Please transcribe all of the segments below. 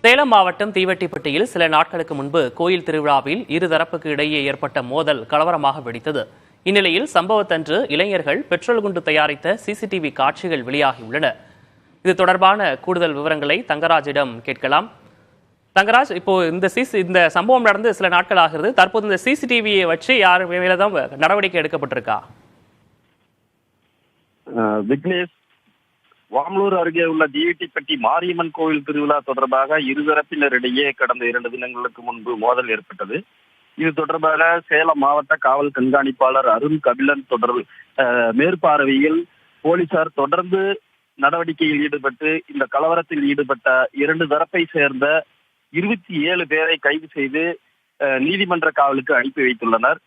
சேலம் மாவட்டம் தீவெட்டிப்பட்டியில் சில நாட்களுக்கு முன்பு கோயில் திருவிழாவில் இருதரப்புக்கு இடையே ஏற்பட்ட மோதல் கலவரமாக வெடித்தது. இந்நிலையில் சம்பவத்தன்று இளைஞர்கள் பெட்ரோல் குண்டு தயாரித்த சிசிடிவி காட்சிகள் வெளியாகியுள்ளன. இது தொடர்பான கூடுதல் விவரங்களை தங்கராஜிடம் கேட்கலாம். தங்கராஜ், இப்போ இந்த சம்பவம் நடந்து சில நாட்கள் ஆகிறது. தற்போது இந்த சிசிடிவியை வச்சு யார் மேலதான் நடவடிக்கை எடுக்கப்பட்டிருக்கா? விக்னேஷ், வாமலூர் அருகே உள்ள தீவெட்டிப்பட்டி மாரியம்மன் கோவில் திருவிழா தொடர்பாக இருதரப்பினரிடையே கடந்த 2 தினங்களுக்கு முன்பு மோதல் ஏற்பட்டது. இது தொடர்பாக சேலம் மாவட்ட காவல் கண்காணிப்பாளர் அருண் கபிலன் மேற்பார்வையில் போலீசார் தொடர்ந்து நடவடிக்கையில் ஈடுபட்டு இந்த கலவரத்தில் ஈடுபட்ட 2 தரப்பை சேர்ந்த 27 பேரை கைது செய்து நீதிமன்ற காவலுக்கு அனுப்பி வைத்துள்ளனர்.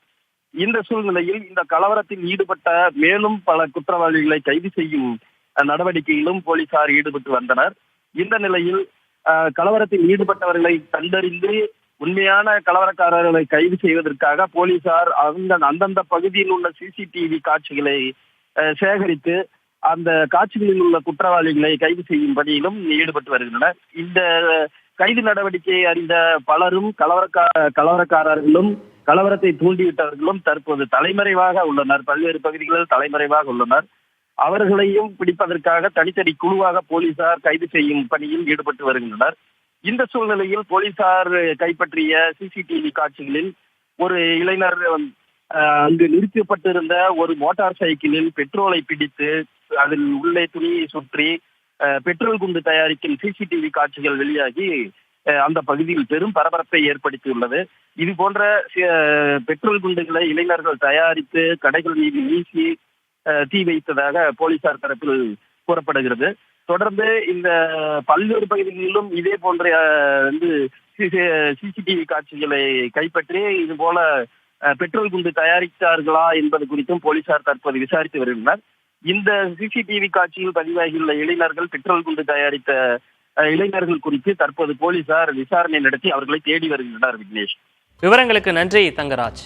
இந்த சூழ்நிலையில் இந்த கலவரத்தில் ஈடுபட்ட மேலும் பல குற்றவாளிகளை கைது செய்யும் நடவடிக்கையிலும் போலீசார் ஈடுபட்டு வந்தனர். இந்த நிலையில் கலவரத்தில் ஈடுபட்டவர்களை கண்டறிந்து உண்மையான கலவரக்காரர்களை கைது செய்வதற்காக போலீசார் அந்தந்த பகுதியில் உள்ள சிசிடிவி காட்சிகளை சேகரித்து அந்த காட்சிகளில் உள்ள குற்றவாளிகளை கைது செய்யும் பணியிலும் ஈடுபட்டு வருகின்றனர். இந்த கைது நடவடிக்கையை அறிந்த பலரும் கலவரக்காரர்களும் கலவரத்தை தூண்டிவிட்டவர்களும் தற்போது தலைமறைவாக உள்ளனர். பல்வேறு பகுதிகளில் தலைமறைவாக உள்ளனர். அவர்களையும் பிடிப்பதற்காக தனித்தனி குழுவாக போலீசார் கைது செய்யும் பணியில் ஈடுபட்டு வருகின்றனர். இந்த சூழ்நிலையில் போலீசார் கைப்பற்றிய சிசிடிவி காட்சிகளில் ஒரு இளைஞர் அங்கு நிறுத்தப்பட்டிருந்த ஒரு மோட்டார் சைக்கிளில் பெட்ரோலை பிடித்து அதில் உள்ளே துணியை சுற்றி பெட்ரோல் குண்டு தயாரிக்கும் சிசிடிவி காட்சிகள் வெளியாகி அந்த பகுதியில் பெரும் பரபரப்பை ஏற்படுத்தியுள்ளது. இது போன்ற பெட்ரோல் குண்டுகளை இளைஞர்கள் தயாரித்து கடைகள் மீது வீசி தீ வைத்ததாக போலீசார் தரப்பில் கூறப்படுகிறது. தொடர்ந்து இந்த பல்வேறு பகுதிகளிலும் இதே போன்ற சிசிடிவி காட்சிகளை கைப்பற்றி இது போல பெட்ரோல் குண்டு தயாரித்தார்களா என்பது குறித்தும் போலீசார் தற்போது விசாரித்து வருகின்றனர். இந்த சிசிடிவி காட்சியில் பதிவாகியுள்ள இளைஞர்கள் பெட்ரோல் குண்டு தயாரித்த இளைஞர்கள் குறித்து தற்போது போலீசார் விசாரணை நடத்தி அவர்களை தேடி வருகின்றனர். விக்னேஷ், விவரங்களுக்கு நன்றி தங்கராஜ்.